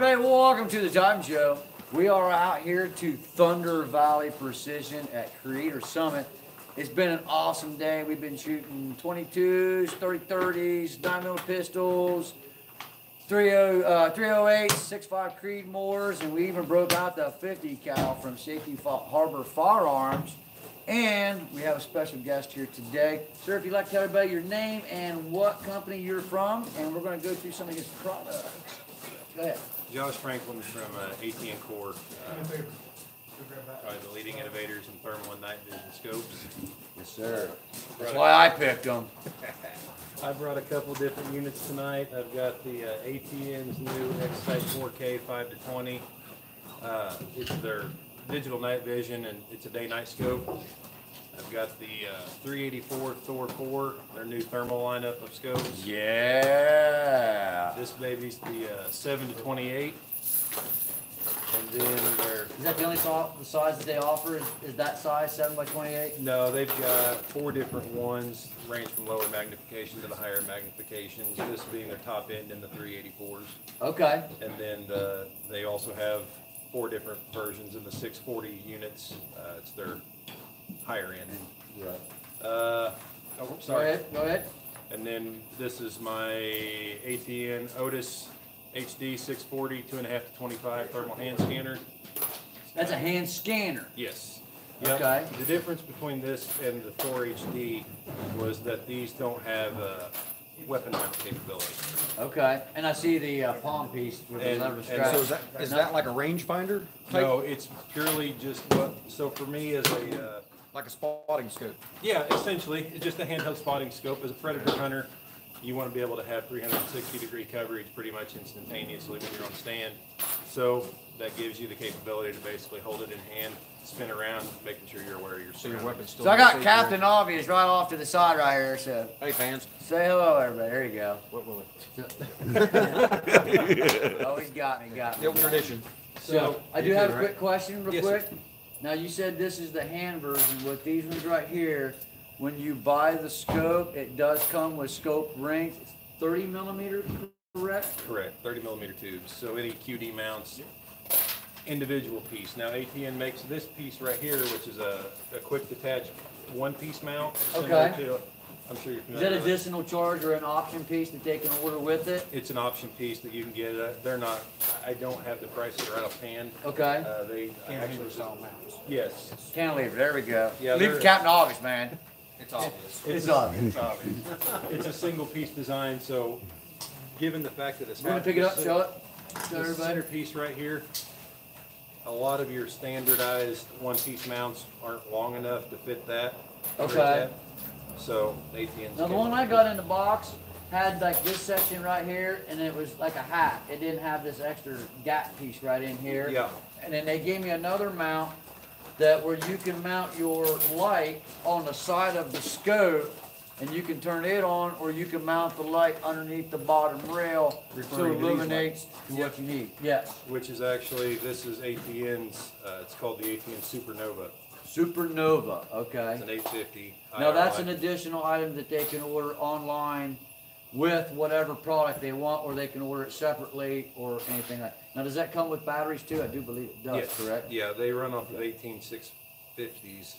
everybody, welcome to the Time Show. We are out here to Thunder Valley Precision at Creator Summit. It's been an awesome day. We've been shooting 22s, 30-30s, 9mm pistols, 308s, 6.5 Creedmoors, and we even broke out the 50 cal from Safety Harbor Firearms. And we have a special guest here today. Sir, if you'd like to tell everybody your name and what company you're from, and we're going to go through some of his products. Go ahead. Josh Franklin from ATN Corp, probably the leading innovators in thermal and night vision scopes. Yes, sir. That's why I picked them. I brought a couple different units tonight. I've got the ATN's new X-Sight 4K 5-20. It's their digital night vision, and it's a day-night scope. I've got the 384 Thor 4, their new thermal lineup of scopes. Yeah. This baby's the 7-28. And then Is that the only the size that they offer? Is that size 7x28? No, they've got 4 different ones, range from lower magnification to the higher magnifications. This being their top end in the 384s. Okay. And then they also have 4 different versions in the 640 units. It's their higher end. Right. Sorry. Go ahead. And then this is my ATN Otis HD 640 2.5 to 25 thermal hand scanner. That's a hand scanner. Yes. Yep. Okay. The difference between this and the Thor HD was that these don't have weapon mount capability. Okay. And I see the palm piece with the lever strap. So is that like a rangefinder? No, it's purely just what. So for me, as a like a spotting scope. yeah, essentially, it's just a handheld spotting scope. As a predator hunter, you want to be able to have 360-degree coverage pretty much instantaneously when you're on stand. So that gives you the capability to basically hold it in hand, spin around, making sure you're aware of your So your weapon's still. So I got Captain Obvious right off to the side right here. So Hey fans. say hello, everybody. There you go. What will Oh, he's got me. The old tradition. So I do have a quick question, real Yes, quick. sir. Now you said this is the hand version. With these ones right here, when you buy the scope, it does come with scope rings. It's 30mm, correct? Correct, 30mm tubes. So any QD mounts, individual piece. Now ATN makes this piece right here, which is a quick detach one-piece mount. Okay. To, I'm sure you're Is familiar that with it. additional charge or an option piece that they can order with it? It's an option piece that you can get. They're not. I don't have the prices right offhand. Okay. They actually style mounts. yes. Cantilever, there we go. Yeah, Leave they're- Captain Obvious, man. It's obvious. It's obvious. It's obvious. It's a single piece design. So, given the fact that it's We're gonna not pick it up, the show it. Show the everybody. center piece right here, a lot of your standardized one-piece mounts aren't long enough to fit that. Okay. So ATN's. Now the one I got in the box had like this section right here, and it was like a hat. It didn't have this extra gap piece right in here. Yeah. And then they gave me another mount that where you can mount your light on the side of the scope, and you can turn it on, or you can mount the light underneath the bottom rail so it Referring to these illuminates what you need. Yes. Which is actually, this is ATN's. It's called the ATN Supernova. Supernova. Okay. It's an 850. Now that's IR an light. additional item that they can order online with whatever product they want, or they can order it separately or anything like that. Now does that come with batteries too? I do believe it does, Yes. correct? Yeah, they run off of 18650s.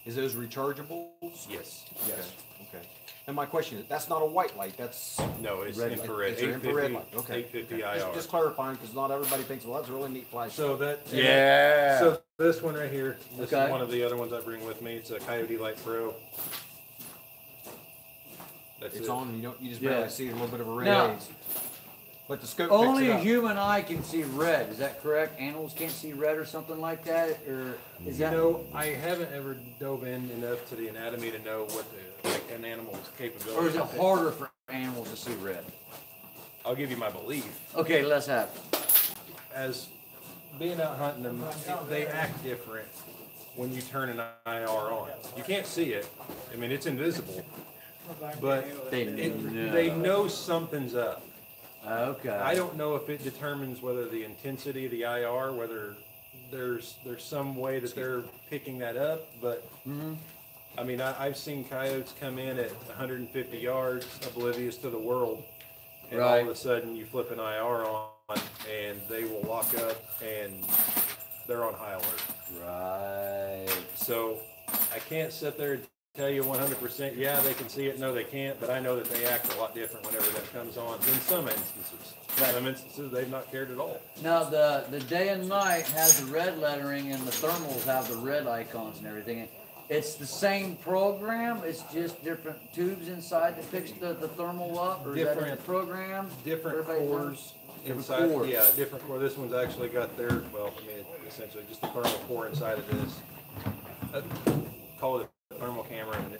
Is those rechargeables? Yes. Yes. Okay. And my question is, that's not a white light. That's No, it's Red light. infrared. It's an infrared 850, light. Okay. 850 okay. IR. Just clarifying because not everybody thinks, well, that's a really neat flash. So that. Yeah. So this one right here, this Okay. is one of the other ones I bring with me. It's a Coyote Light Pro. That's it's it. on. You just Yeah. barely see a little bit of a red Now- haze. But the scope Only picks a it up. human eye can see red. Is that correct? Animals can't see red or something like that, or is that? No, I haven't ever dove in enough to the anatomy to know what an animal's capability. Or is it harder for animals to see red? I'll give you my belief. Okay, let's have it. As being out hunting them, they act different when you turn an IR on. You can't see it. I mean, it's invisible, but They they know something's up. Okay. I don't know if it determines whether the intensity of the IR, whether there's some way that they're picking that up, but I mean, I've seen coyotes come in at 150 yards, oblivious to the world, and all Right. of a sudden you flip an IR on, and walk up and they're on high alert. Right. So I can't sit there and tell you 100%, yeah, they can see it, no, they can't, but I know that they act a lot different whenever that comes on in some instances. Right. Some instances, they've not cared at all. Now, the day and night has the red lettering and the thermals have the red icons and everything. It's the same program, it's just different tubes inside that picks the thermal up, or is that in the program? Different Everybody knows? cores inside. cores. Yeah, different core. This one's actually got their, well, I mean, essentially just the thermal core inside of this. Call it a thermal camera and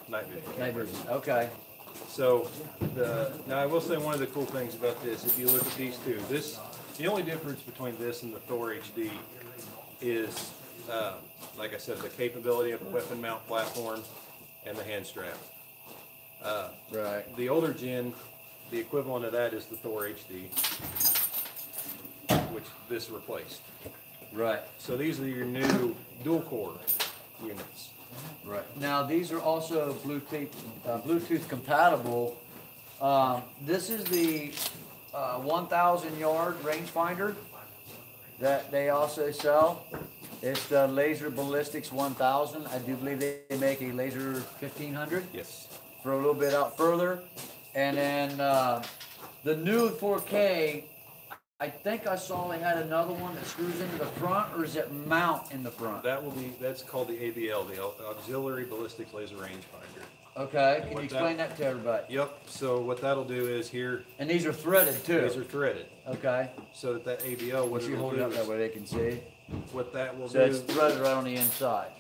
night vision. Night vision, okay. So now I will say one of the cool things about this, if you look at these two, the only difference between this and the Thor HD is, like I said, the capability of the weapon mount platform and the hand strap. Right. The older gen, the equivalent of that is the Thor HD, which this replaced. Right. So these are your new dual core units. Right. Now these are also Bluetooth compatible. This is the 1,000 yard rangefinder that they also sell. It's the Laser Ballistics 1000. I do believe they make a Laser 1500. Yes. For a little bit out further. And then the new 4K, I think I saw they had another one that screws into the front, or is it mount in the front? That's called the ABL, the Auxiliary Ballistics Laser Rangefinder. Okay, can you explain that to everybody? Yep, so what that'll do is here, And these are threaded too? these are threaded, Okay. so that ABL, what Would you it'll hold do it up that is, way they can see? what that will So it's do, threaded right on the inside.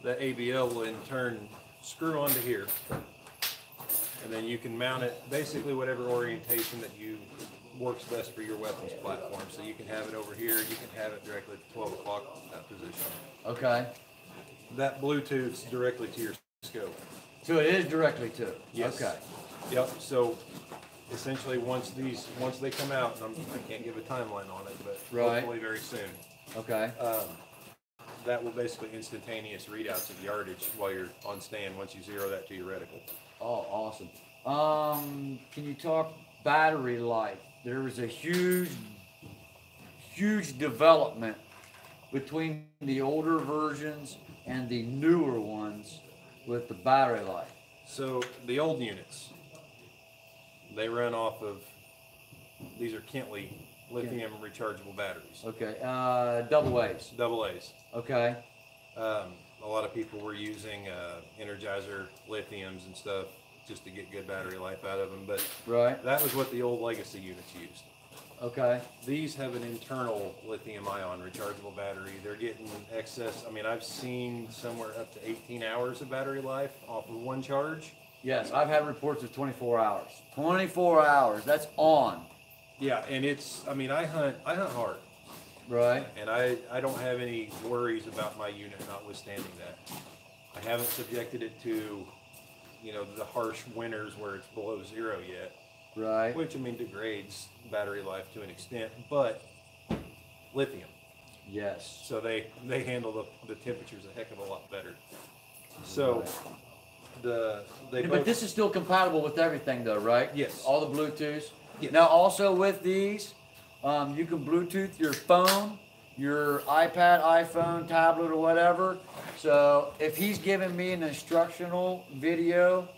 the ABL will in turn screw onto here. And then you can mount it, basically whatever orientation that works best for your weapons platform. So you can have it over here, you can have it directly at the 12 o'clock position. Okay. That Bluetooth's directly to your scope. So it is directly to it? Yes. Okay. Yep, so essentially once they come out, and I can't give a timeline on it, but Right. hopefully very soon, Okay. that will basically instantaneous readouts of yardage while you're on stand once you zero that to your reticle. Oh, awesome. Can you talk battery life? There was a huge development between the older versions and the newer ones with the battery life. So the old units, they run off of, these are Kentley lithium rechargeable batteries, Okay, double A's. double A's. Okay, A lot of people were using Energizer lithiums and stuff just to get good battery life out of them, but right, that was what the old legacy units used. okay, These have an internal lithium ion rechargeable battery. They're getting excess, I mean, I've seen somewhere up to 18 hours of battery life off of one charge. yes, I've had reports of 24 hours. 24 hours, that's on, Yeah, and it's, I mean, I hunt hard, right? and I don't have any worries about my unit notwithstanding that. I haven't subjected it to, the harsh winters where it's below zero yet, Right, which, I mean, degrades battery life to an extent, but lithium. yes. So they handle the temperatures a heck of a lot better. So But this is still compatible with everything though, right? Yes. All the Bluetooths? Yes. Now also with these, you can Bluetooth your phone, your iPad, iPhone, tablet, or whatever. So if he's giving me an instructional video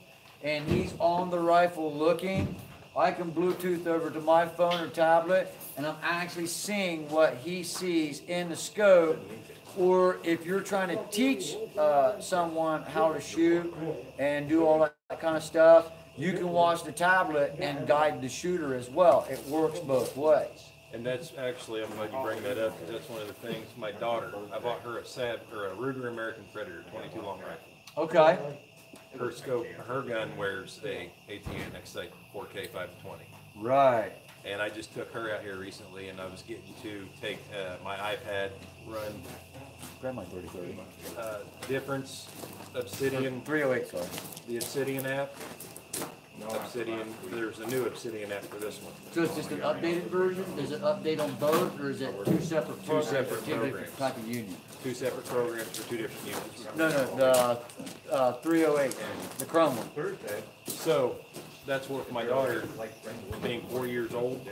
and he's on the rifle looking, I can Bluetooth over to my phone or tablet and I'm actually seeing what he sees in the scope. Or if you're trying to teach someone how to shoot and do all that kind of stuff, you can watch the tablet and guide the shooter as well. It works both ways. And that's actually, I'm glad you bring that up, because that's one of the things. My daughter, I bought her a Ruger American Predator 22 long rifle. Okay. Her scope, her gun wears a ATN X-Sight 4K 520. Right. And I just took her out here recently, and I was getting to take my iPad, run Grab my 3030. Difference, Obsidian, 308, sorry. the Obsidian app. Obsidian, there's a new Obsidian app for this one. So it's just an updated version? Does it update on both, or is it two separate programs separate for two different programs. type of union? Two separate programs for two different units. No, the 308, the Chrome one. So that's what my daughter, being 4 years old.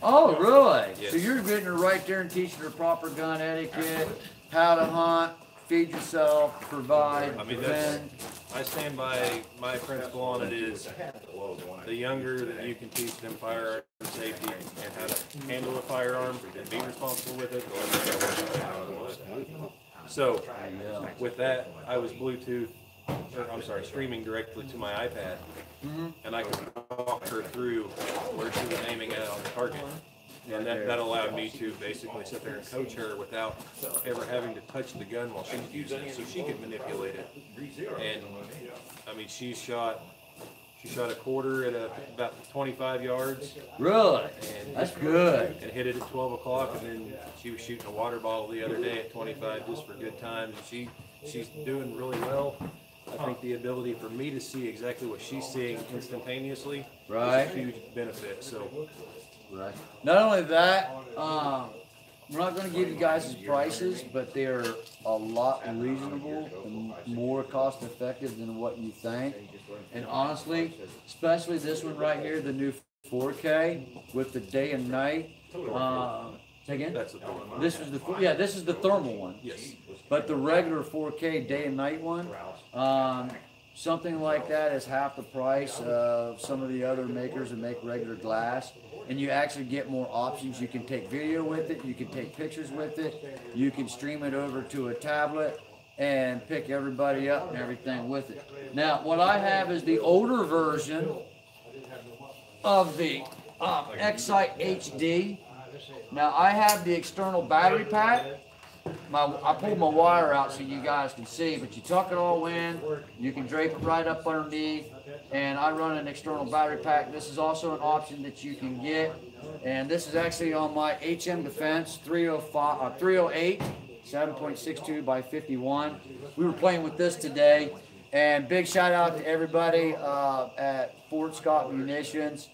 Oh, really? Yes. So you're getting her right there and teaching her proper gun etiquette, how to hunt, feed yourself, provide, I mean, defend. I stand by my principle on it is the younger that you can teach them firearm safety and how to handle a firearm and be responsible with it, the less. So with that, I was streaming directly to my iPad, and I could walk her through where she was aiming at on the target. And that allowed me to basically sit there and coach her without ever having to touch the gun while she was using it, so she could manipulate it. And I mean, she shot a quarter at about 25 yards. Really? And That's good. and hit it at 12 o'clock, and then she was shooting a water bottle the other day at 25 just for good times. And she's doing really well. I think the ability for me to see exactly what she's seeing instantaneously is a huge benefit. So. Right. Not only that, we're not going to give you guys his prices, but they're a lot reasonable and more cost effective than what you think. And honestly, especially this one right here, the new 4K with the day and night. Say again? That's the thermal. This is the thermal one. Yes. But the regular 4K day and night one, something like that is half the price of some of the other makers that make regular glass. And you actually get more options. You can take video with it, you can take pictures with it, you can stream it over to a tablet and pick everybody up and everything with it. Now, what I have is the older version of the Excite HD. Now, I have the external battery pack. I pulled my wire out so you guys can see, but you tuck it all in, you can drape it right up underneath, and I run an external battery pack. This is also an option that you can get, and this is actually on my HM Defense 308 7.62 by 51. We were playing with this today, and big shout out to everybody at Fort Scott Munitions.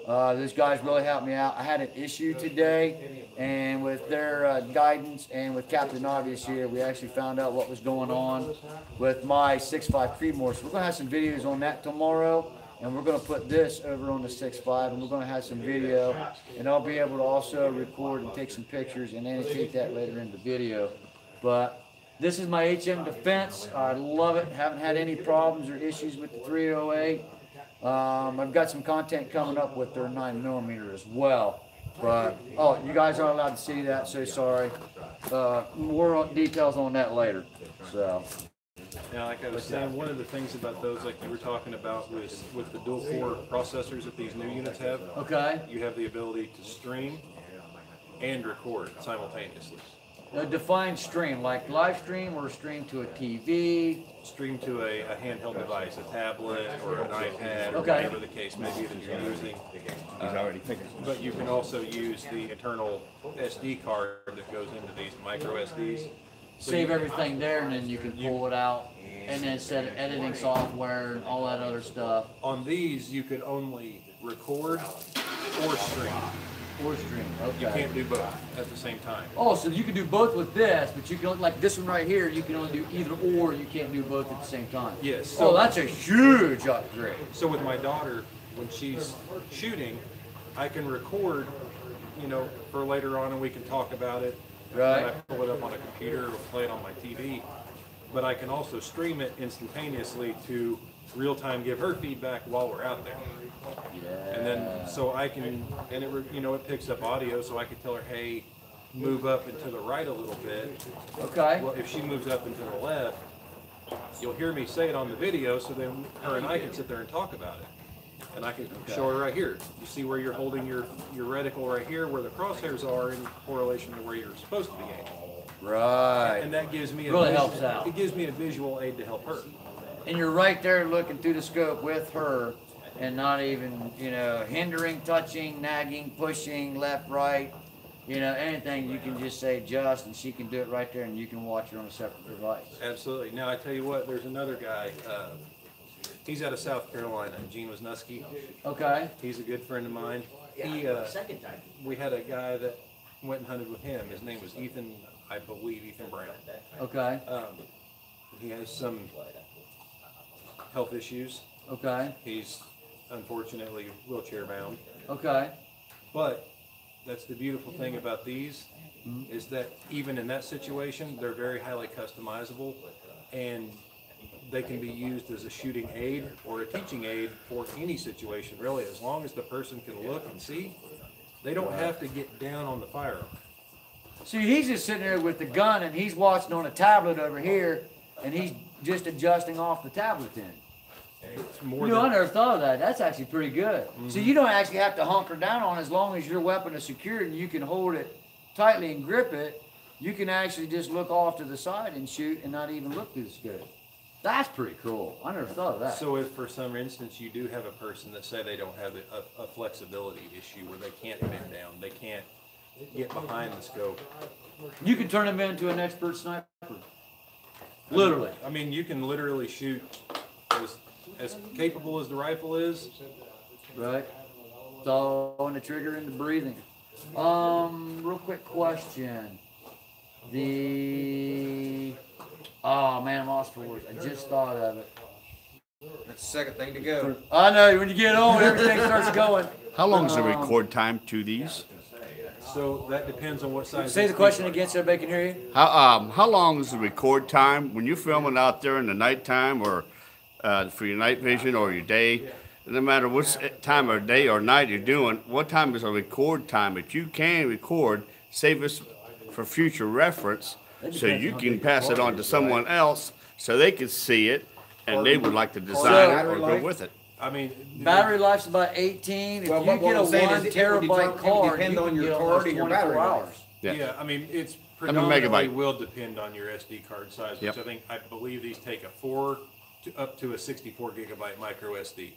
Those guys really helped me out. I had an issue today, and with their guidance and with Captain Obvious here, we actually found out what was going on with my 6.5 Creedmoor. So we're going to have some videos on that tomorrow, and we're going to put this over on the 6.5, and we're going to have some video, and I'll be able to also record and take some pictures and annotate that later in the video. But this is my HM Defense. I love it. Haven't had any problems or issues with the 308. I've got some content coming up with their 9mm as well. But, oh, you guys aren't allowed to see that, so sorry. More details on that later. So. Now, like I was saying, one of the things about those, like you were talking about, was with the dual core processors that these new units have. Okay. You have the ability to stream and record simultaneously. Define stream, like live stream or stream to a TV? Stream to a handheld device, a tablet or an iPad, or Okay. whatever the case may be that you're using. But you can also use the internal SD card that goes into these micro SDs. So Save everything there, and then you can pull it out, and then set editing software and all that other stuff. On these, you could only record or stream. Or stream, okay. You can't do both at the same time. Oh, so you can do both with this, but you can, like this one right here, you can only do either or, you can't do both at the same time. Yes. So that's a huge upgrade. So with my daughter, when she's shooting, I can record, for later on, and we can talk about it. Right. And I pull it up on a computer or play it on my TV. But I can also stream it instantaneously to real-time give her feedback while we're out there. Yeah. And then, so I can, and it picks up audio, so I can tell her, hey, move up and to the right a little bit. Okay. Well, if she moves up and to the left, you'll hear me say it on the video, so then her and I can sit there and talk about it. And I can show her right here. You see where you're holding your reticle right here, where the crosshairs are in correlation to where you're supposed to be aiming. Right. And that gives me Really helps out. It gives me a visual aid to help her. And you're right there looking through the scope with her, and not even, hindering, touching, nagging, pushing, left, right, anything. You can just say just, and she can do it right there, and you can watch her on a separate device. Absolutely. Now, I tell you what, there's another guy. He's out of South Carolina, Gene Wisniewski. Okay. He's a good friend of mine. We had a guy that went and hunted with him. His name was Ethan, I believe, Ethan Brown. Okay. He has some health issues. Okay. He's unfortunately wheelchair bound. Okay. But that's the beautiful thing about these, is that even in that situation, they're very highly customizable, and they can be used as a shooting aid or a teaching aid for any situation, really. As long as the person can look and see, they don't have to get down on the firearm. See, he's just sitting there with the gun, and he's watching on a tablet over here, and he's just adjusting off the tablet then. It's more You know, I than, never thought of that. That's actually pretty good. So you don't actually have to hunker down on it. As long as your weapon is secured and you can hold it tightly and grip it, you can actually just look off to the side and shoot and not even look through the scope. That's pretty cool. I never thought of that. so if for some instance you do have a person that say they don't have a flexibility issue where they can't bend down, they can't get behind the scope. You can turn him into an expert sniper. Literally. I mean, you can literally shoot as capable as the rifle is. Right? It's all on the trigger and the breathing. Real quick question. Oh man, I'm lost for words. I just thought of it. That's the second thing to go. I know, when you get old, everything starts going. How long is the record time to these? So that depends on what size. Say the question again so everybody can hear you. How long is the record time when you're filming out there in the nighttime or for your night vision or your day? No matter what time of day or night you're doing, what time is a record time that you can record, save us for future reference, so you can pass it on to someone else so they can see it and they would like to design it or go with it. I mean, Battery life's about 18. If you get a 1 terabyte card, depend you on can your get card almost and your 24 battery life. hours. yeah, I mean, it's a predominantly megabyte. will depend on your SD card size, which Yep. I believe these take a 4 to up to a 64 gigabyte micro SD.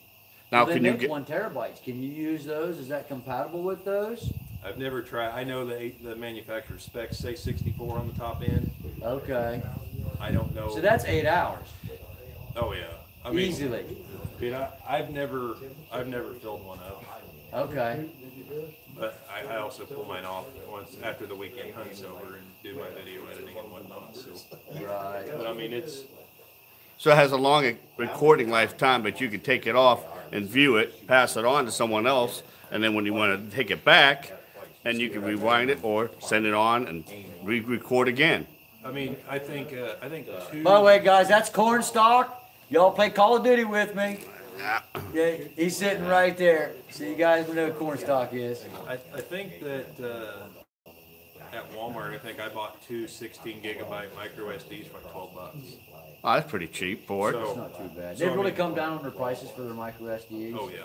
Now, They can you make get? 1 terabytes. Can you use those? Is that compatible with those? I've never tried. I know the manufacturer specs say 64 on the top end. Okay. I don't know. So that's 8 hours. Oh yeah. I mean, Easily. Dude, I've never filled one up, Okay. but I also pull mine off once after the weekend hunt's over and do my video editing and whatnot. So, Right. but I mean, it's So it has a long recording lifetime, but you can take it off and view it, pass it on to someone else, and then when you want to take it back, and you can rewind it or send it on and re-record again. I mean, I think two. By the way, guys, that's Cornstalk. Y'all play Call of Duty with me. Yeah, he's sitting right there. So you guys know what Cornstalk is. I think that at Walmart, I think I bought two 16 gigabyte micro SDs for like $12. Oh, that's pretty cheap for it. So, Not too bad. So, They've I really mean- come down on their prices for their micro SDs. oh yeah.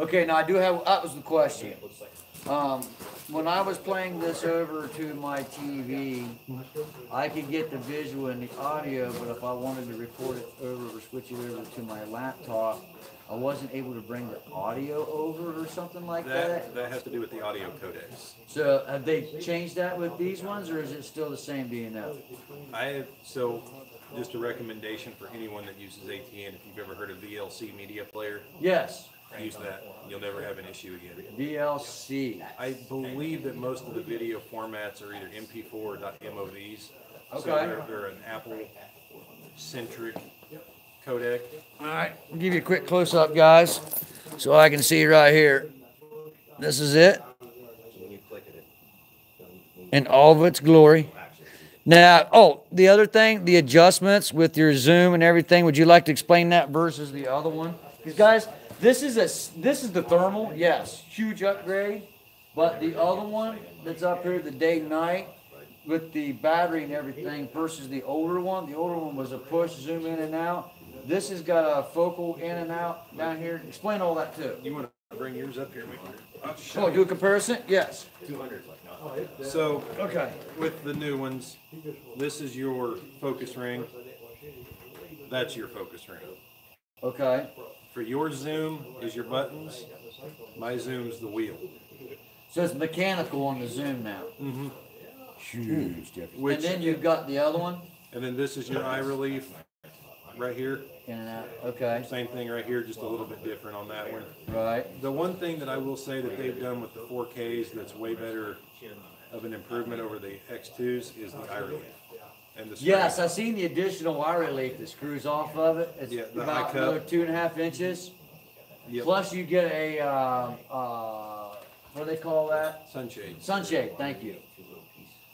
Okay, now I do have, that was the question. When I was playing this over to my TV, I could get the visual and the audio, but if I wanted to record it over or switch it over to my laptop, I wasn't able to bring the audio over or something like that. That has to do with the audio codecs. So have they changed that with these ones, or is it still the same, do you know? So just a recommendation for anyone that uses ATN, if you've ever heard of VLC media player, Yes, use that. You'll never have an issue again. VLC. I believe that most of the video formats are either MP4 or .movs. So Okay. they're an Apple-centric codec. All right, I'll give you a quick close-up, guys, so I can see right here. This is it. In all of its glory. Now, oh, the other thing, the adjustments with your zoom and everything, would you like to explain that versus the other one? Because, guys, this is the thermal, yes, huge upgrade, but the other one that's up here, the day-night, with the battery and everything versus the older one was a push, zoom in and out. This has got a focal in and out down here. Explain all that too. You want to bring yours up here? Oh, do a comparison? Yes. So, Okay. with the new ones, this is your focus ring. That's your focus ring. Okay. For your zoom is your buttons. My zoom's the wheel. So it's mechanical on the zoom now. Mm-hmm. Huge difference. Which- And then you've got the other one And then this is your eye relief right here. in and out. Okay. Same thing right here, just a little bit different on that one. Right. The one thing that I will say that they've done with the 4Ks that's way better of an improvement over the X2s is the eye relief. And the Yes, screen. I've seen the additional wire relief that screws off of it. It's Yeah, the about high cup. another 2.5 inches. Yep. Plus you get a, what do they call that? Sunshade. Sunshade, thank you.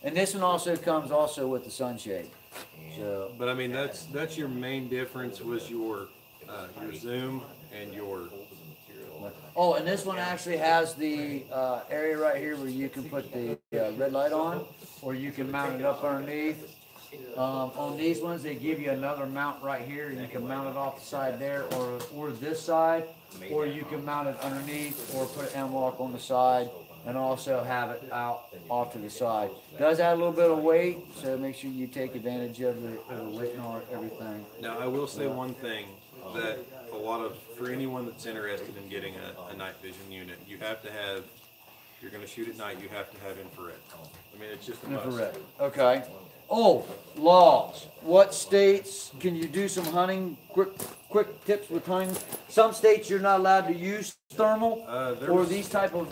And this one also comes also with the sunshade. So, But I mean, that's your main difference was your zoom and your. oh, and this one actually has the area right here where you can put the red light on, or you can mount it up underneath. On these ones, they give you another mount right here. You can mount it off the side there, or this side, or you can mount it underneath, or put an M lock on the side, and also have it out off to the side. Does add a little bit of weight, so make sure you take advantage of the weight and everything. Now, I will say one thing that for anyone that's interested in getting a night vision unit, you have to have, if you're going to shoot at night, you have to have infrared. I mean, it's just a must. Infrared. Okay. Oh, laws. What states can you do some hunting? Quick tips with hunting. Some states you're not allowed to use thermal, or these type of.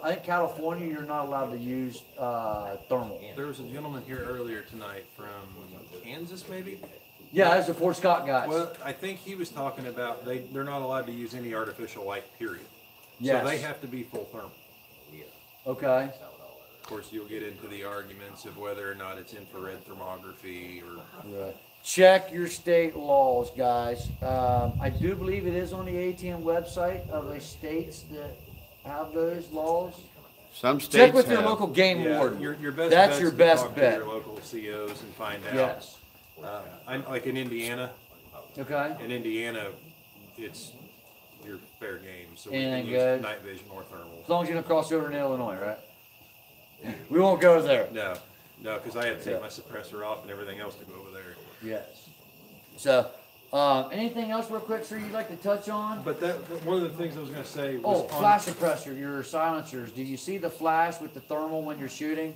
I think California you're not allowed to use thermal. There was a gentleman here earlier tonight from Kansas, maybe. Yeah, that's the Fort Scott guys. Well, I think he was talking about they're not allowed to use any artificial light. Period. Yes. So they have to be full thermal. Okay. Of course, you'll get into the arguments of whether or not it's infrared thermography or. Right. Check your state laws, guys. I do believe it is on the ATN website of the states that have those laws. Some states Check with have. your local game warden. Your best That's bet's your to best talk bet. To your local COs and find out. Yes. Like in Indiana. Okay. In Indiana, it's your fair game. So we Anything can good? use night vision or thermal. As long as you don't cross over into Illinois, right? We won't go there. No, because I had to take my suppressor off and everything else to go over there. Yes. So, anything else real quick, sir, you'd like to touch on? But one of the things I was going to say Oh, was flash suppressor, your silencers. Do you see the flash with the thermal when you're shooting?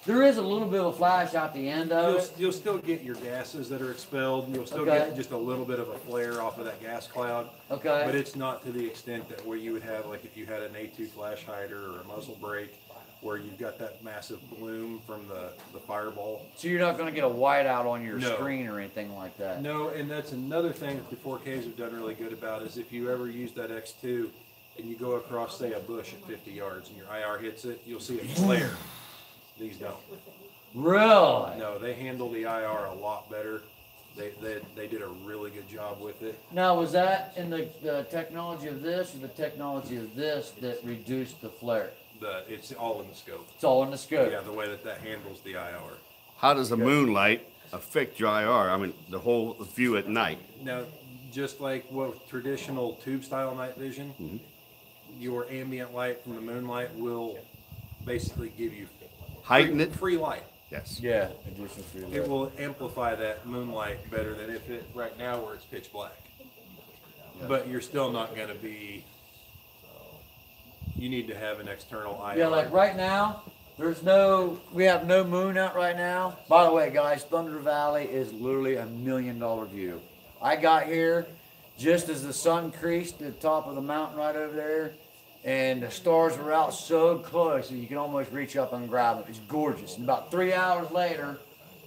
There is a little bit of a flash out the end of it. You'll still get your gases that are expelled. You'll still Okay. get just a little bit of a flare off of that gas cloud. Okay. But it's not to the extent that where you would have, like if you had an A2 flash hider or a muzzle brake, where you've got that massive bloom from the fireball. So you're not going to get a whiteout on your No. screen or anything like that? No, and that's another thing that the 4Ks have done really good about is if you ever use that X2 and you go across, say, a bush at 50 yards and your IR hits it, you'll see it flare. These don't. Really? No, they handle the IR a lot better. They did a really good job with it. Now, was that in the technology of this or the technology of this that reduced the flare? It's all in the scope. It's all in the scope. Yeah, the way that handles the IR. How does the moonlight affect your IR? I mean, the whole view at night. Now, just like what traditional tube style night vision, your ambient light from the moonlight will basically give you Heighten it? free light. Yes. Yeah, addition free It will amplify that moonlight better than if it right now where it's pitch black. But you're still not going to be. You need to have an external IR. Yeah, like right now, we have no moon out right now. By the way, guys, Thunder Valley is literally $1 million view. I got here just as the sun creased at the top of the mountain right over there, and the stars were out so close that you can almost reach up and grab them. It's gorgeous. And about 3 hours later,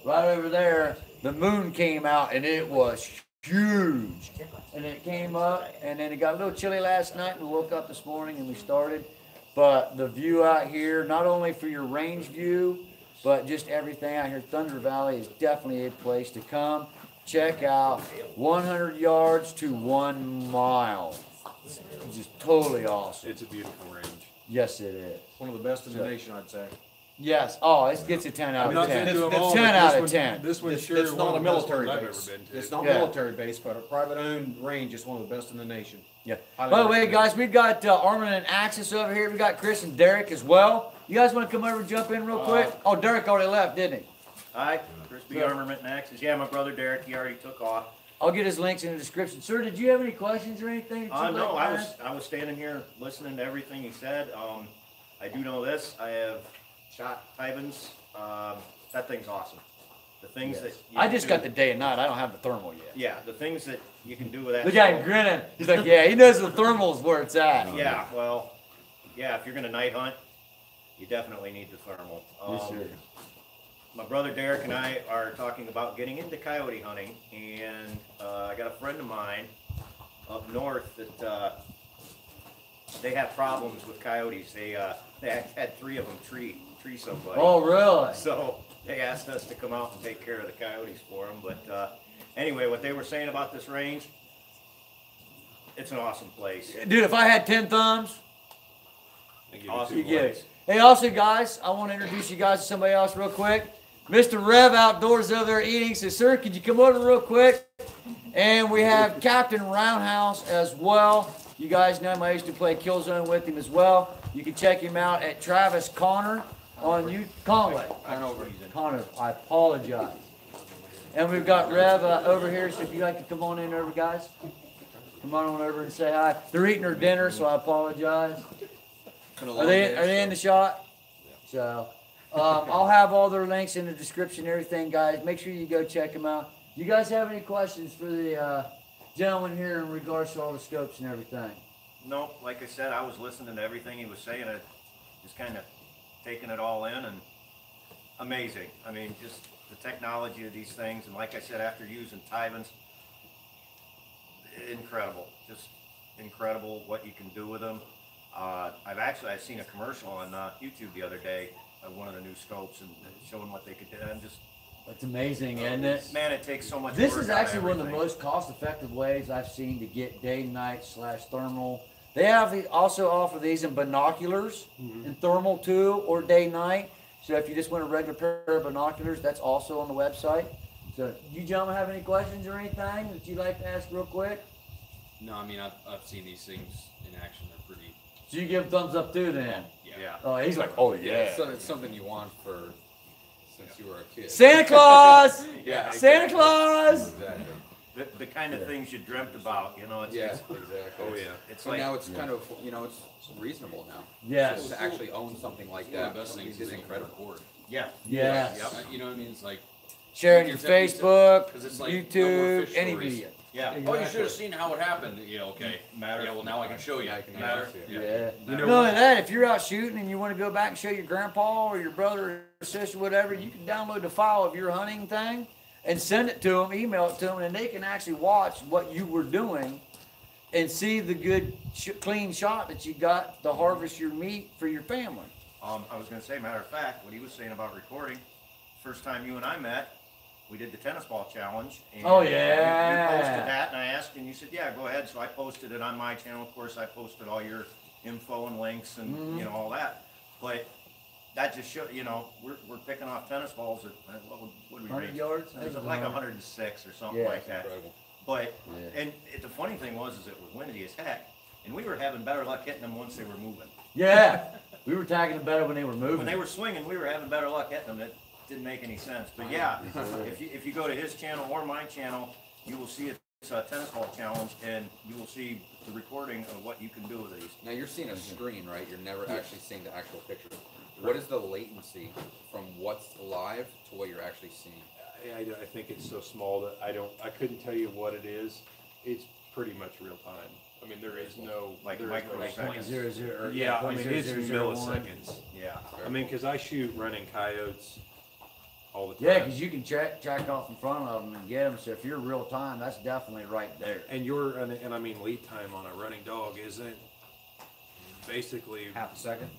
right over there, the moon came out, and it was huge. And it came up, and then it got a little chilly last night. We woke up this morning and we started. But the view out here, not only for your range view, but just everything out here, Thunder Valley is definitely a place to come. Check out 100 yards to 1 mile. It's just totally awesome. It's a beautiful range. Yes, it is. One of the best in the nation, I'd say. Yes. Oh, it gets a 10 out I'm of not 10. been to them It's all, 10 but out this of one- 10. This one's It's, sure it's one not of a the best military ones I've base. ever been to. It's not Yeah. military base, but a private owned range is one of the best in the nation. Yeah. Highly By the way, recommend. guys, we've got Armin and Axis over here. We got Chris and Derek as well. You guys want to come over and jump in real quick? Oh, Derek already left, didn't he? Hi, Chris B. Armament and Axis. Yeah, my brother Derek, he already took off. I'll get his links in the description. Sir, did you have any questions or anything? that you'd No, like to I ask? was standing here listening to everything he said. I do know this. I have shot TIVANs. That thing's awesome. The things that you I can just do- got the day and night. I don't have the thermal yet. Yeah, the things that you can do with that. Look at him scope. grinning. He's like, yeah, he knows the thermal's where it's at. Yeah, well, yeah. If you're gonna night hunt, you definitely need the thermal. Yes, sir. My brother Derek and I are talking about getting into coyote hunting, and I got a friend of mine. up north that they have problems with coyotes. They had 3 of them tree somebody. Oh, really? So they asked us to come out and take care of the coyotes for them. But anyway, what they were saying about this range, it's an awesome place. Dude, if I had 10 thumbs, Awesome you get place. it. Hey, also, guys, I want to introduce you guys to somebody else real quick. Mr. Rev Outdoors over there eating. Says, sir, could you come over real quick? And we have Captain Roundhouse as well. You guys know him. I used to play Killzone with him as well. You can check him out at Travis Connor on Conway. Connor, I apologize. And we've got Rev over here, so if you'd like to come on in over, guys. Come on over and say hi. They're eating their dinner, so I apologize. Are they in the shot? So, I'll have all their links in the description and everything, guys. Make sure you go check them out. You guys have any questions for the gentleman here in regards to all the scopes and everything? No, like I said, I was listening to everything he was saying. I just kind of taking it all in, and amazing. I mean, just the technology of these things, and like I said, after using TIVANs, incredible. Just incredible what you can do with them. I've seen a commercial on YouTube the other day of one of the new scopes and showing what they could do. And just That's amazing, isn't it? man, it takes so much. This work is out actually one of the everything. most cost-effective ways I've seen to get day, night / thermal. They also offer these in binoculars, in thermal too, or day, night. So if you just want a regular pair of binoculars, that's also on the website. So, do you gentlemen have any questions or anything that you'd like to ask real quick? No, I mean, I've seen these things in action. They're pretty. So you give thumbs up too then? Yeah. Oh, he's like, oh yeah. So it's something you want since you were a kid. Santa Claus! Yeah. Santa Claus! Exactly. The kind of things you dreamt about, you know. It's, Yeah, it's, exactly. Oh yeah. it's So like now it's kind of, it's reasonable now. Yes. To actually own something like that. Best things is incredible. yeah. Yes. Yep. You know what I mean? It's like, Sharing your Facebook, 'cause it's like YouTube, no more fish any stories. media. Yeah. oh, you should have seen how it happened. Okay. Matter. Yeah, well, now I can show you. Matter. Yeah. You know Not only that, if you're out shooting and you want to go back and show your grandpa or your brother or sister, whatever, you can download the file of your hunting thing and send it to them, email it to them, and they can actually watch what you were doing and see the good, clean shot that you got to harvest your meat for your family. I was going to say, matter of fact, what he was saying about recording, first time you and I met, we did the tennis ball challenge. And Oh, You yeah. posted that, and I asked, and you said, yeah, go ahead. So I posted it on my channel. Of course, I posted all your info and links and, you know, all that. But that just showed, you know, we're picking off tennis balls at, what would we 100 range? yards? It was like 106 or something Yeah. like that. Incredible. But, Yeah. and the funny thing was, is it was windy as heck. And we were having better luck hitting them once they were moving. Yeah. We were tagging them better when they were moving. When they were swinging, we were having better luck hitting them. It didn't make any sense. But yeah, if you go to his channel or my channel, you will see it's a tennis ball challenge, and you will see the recording of what you can do with these. Now you're seeing a screen, right? You're never actually seeing the actual picture. What is the latency from what's live to what you're actually seeing? I think it's so small that I couldn't tell you what it is. It's pretty much real time. I mean, there is no Like there is no microseconds. 0.00 or Yeah, I mean, it's 0.0001. milliseconds. Yeah. I mean, because I shoot running coyotes all the time. Yeah, because you can track off in front of them and get them. So if you're real time, that's definitely right there. And I mean, lead time on a running dog isn't basically Half a second.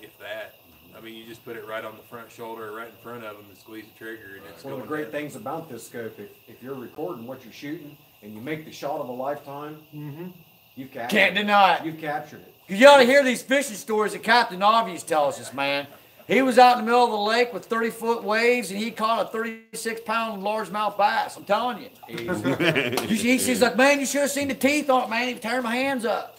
if that. I mean, you just put it right on the front shoulder, right in front of them, and squeeze the trigger, and it's One of going the great dead. things about this scope, if you're recording what you're shooting and you make the shot of a lifetime, you've captured Can't it. deny it. You've captured it. You ought to hear these fishing stories that Captain Obvious tells us, man. He was out in the middle of the lake with 30-foot waves, and he caught a 36-pound largemouth bass. I'm telling you. He's like, man, you should have seen the teeth on it, man. He tearing my hands up.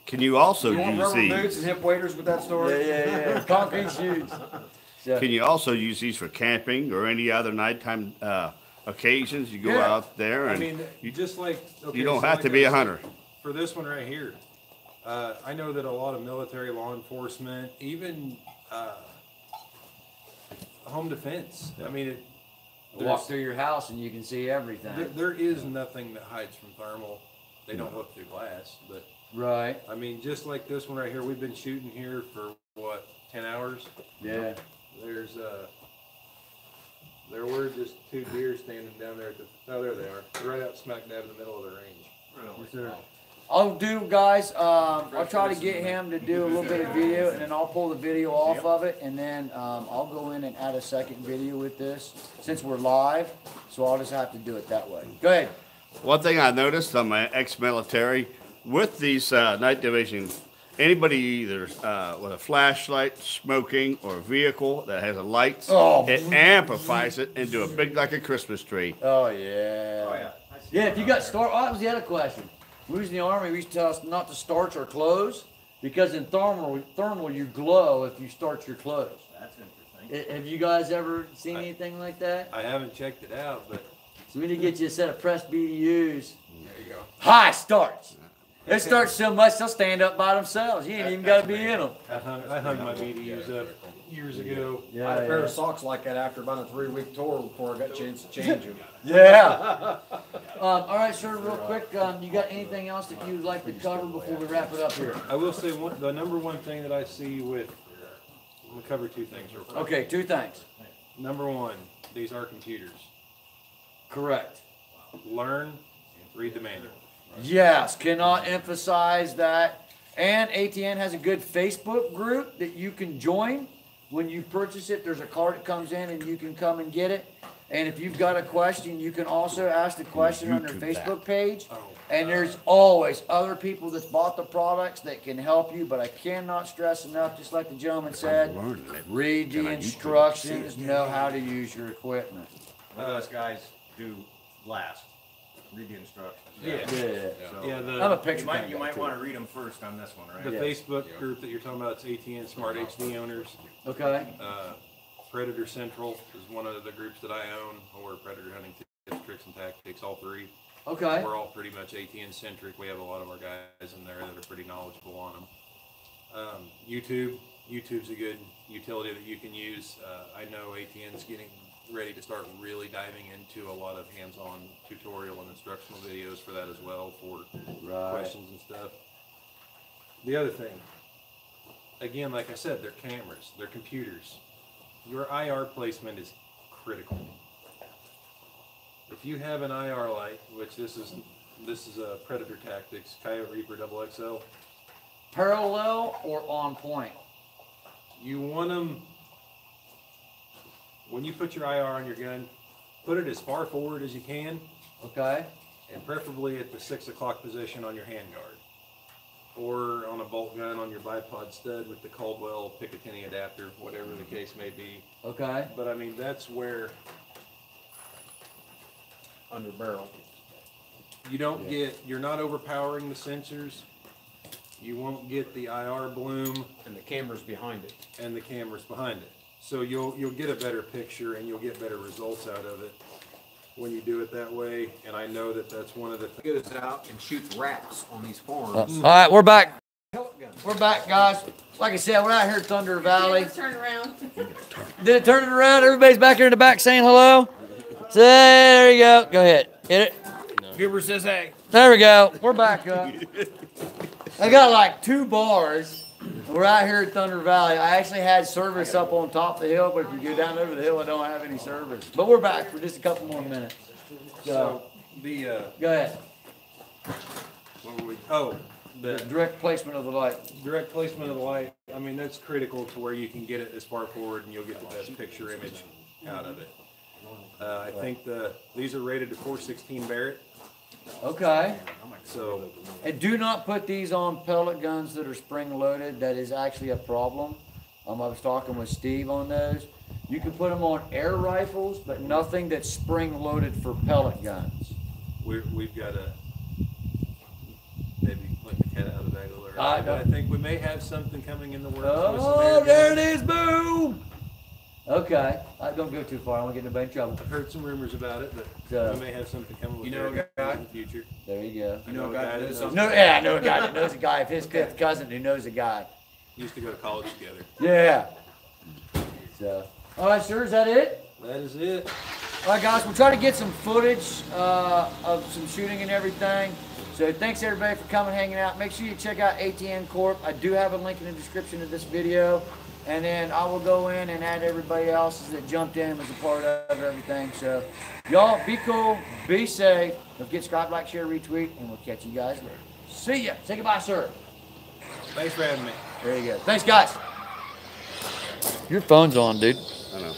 Can you also You want use rubber boots these? and hip waders with that story? Yeah. Concrete shoes. So, Can you also use these for camping or any other nighttime occasions? You go Yeah. out there I and mean, you, just like okay, you don't so have like to be I a said, hunter. For this one right here, I know that a lot of military, law enforcement, even home defense. I mean, walk through your house and you can see everything. there is nothing that hides from thermal. They don't look through glass, but Right. I mean, just like this one right here, we've been shooting here for what, 10 hours? Yeah. There were just two deer standing down there at the, oh, there they are, right out smack dab in the middle of the range. Yes, sir. I'll do, guys, I'll try to get him to do a little bit of video, and then I'll pull the video off of it, and then I'll go in and add a second video with this, since we're live, so I'll just have to do it that way. Go ahead. One thing I noticed on my ex-military, with these night division, anybody either with a flashlight, smoking, or a vehicle that has a light, it amplifies it into a big, like a Christmas tree. Oh, yeah. Oh, yeah. Yeah, if you got starch, that was the other question. When we was in the Army, we used to tell us not to starch our clothes, because in thermal you glow if you starch your clothes. That's interesting. Have you guys ever seen anything like that? I haven't checked it out, but So we need to get you a set of pressed BDUs. There you go. High starch. They starch so much they'll stand up by themselves. You ain't even got to be in them. I hung my BDUs up years ago. I had a pair of socks like that after about a 3-week tour before I got a chance to change them. Yeah. All right, sir, real quick, you got anything else that you'd like to cover before we wrap it up here? I will say the number one thing that I see with, I'm gonna cover two things real quick. Okay, 2 things. Number one, these are computers. Correct. Learn, read the manual. Yes, cannot emphasize that. And ATN has a good Facebook group that you can join. When you purchase it, there's a card that comes in and you can come and get it. And if you've got a question, you can also ask the question on their Facebook page. And there's always other people that's bought the products that can help you, but I cannot stress enough, just like the gentleman said, read the instructions, know how to use your equipment. What us guys do last. Read the instructions. Yeah. Yeah. Yeah, I'm a picture You kind of guy, might too. want to read them first on this one, right? the Yeah. Facebook group that you're talking about, it's ATN Smart HD Owners. Okay. Predator Central is one of the groups that I own, or Predator Hunting Tips, Tricks, and Tactics, all three. Okay. We're all pretty much ATN centric. We have a lot of our guys in there that are pretty knowledgeable on them. YouTube's a good utility that you can use. I know ATN's getting ready to start really diving into a lot of hands-on tutorial and instructional videos for that as well, for questions and stuff. The other thing, again, like I said, they're cameras, they're computers. Your IR placement is critical. If you have an IR light, which this is a Predator Tactics Coyote Reaper XXL, Parallel or on point? you want them, when you put your IR on your gun, put it as far forward as you can, Okay. and preferably at the 6 o'clock position on your handguard, or on a bolt gun on your bipod stud with the Caldwell Picatinny adapter, whatever the case may be. Okay. But I mean, that's where Under barrel. you don't get, you're not overpowering the sensors, you won't get the IR bloom, And the camera's behind it. and the camera's behind it. So you'll get a better picture and you'll get better results out of it when you do it that way. And I know that that's one of the things. Goes out and shoots rats on these farms. All right, we're back. Pellet gun. We're back, guys. Like I said, we're out here at Thunder Valley. Let's turn around. Did it turn it around? Everybody's back here in the back saying hello. So there you go. Go ahead. Get it? Gibber says, hey. There we go. We're back up. I got like 2 bars. We're out here at Thunder Valley. I actually had service up on top of the hill, but if you go down over the hill, I don't have any service. But we're back for just a couple more minutes. So, The, go ahead. what were we, oh, The the direct placement of the light. direct placement of the light, I mean, that's critical to where you can get it as far forward and you'll get the best picture image out of it. I think these are rated to 416 Barrett, Okay. so And do not put these on pellet guns that are spring loaded. That is actually a problem. I was talking with Steve on those. You can put them on air rifles, but nothing that's spring loaded for pellet guns. we've got to maybe let the cat out of the bag a little I early, but I think we may have something coming in the works. with some Oh, air there it guns. is, boom! Okay, I don't go too far. I don't get nobody in trouble. I've heard some rumors about it, but So- we may have something coming with You know air a guy? guns in the future. There you go. You know a guy that knows something? No, yeah, I know a guy that knows a guy. If his fifth cousin who knows a guy. Used to go to college together. Yeah. So, all right, sir, is that it? That is it. All right, guys, we'll try to get some footage of some shooting and everything. So thanks everybody for coming, hanging out. Make sure you check out ATN Corp. I do have a link in the description of this video. and then I will go in and add everybody else that jumped in and was a part of everything. So, y'all be cool, be safe. Don't forget to subscribe, like, share, retweet, and we'll catch you guys later. See ya. Say goodbye, sir. Thanks for having me. There you go. Thanks, guys. Your phone's on, dude. I know.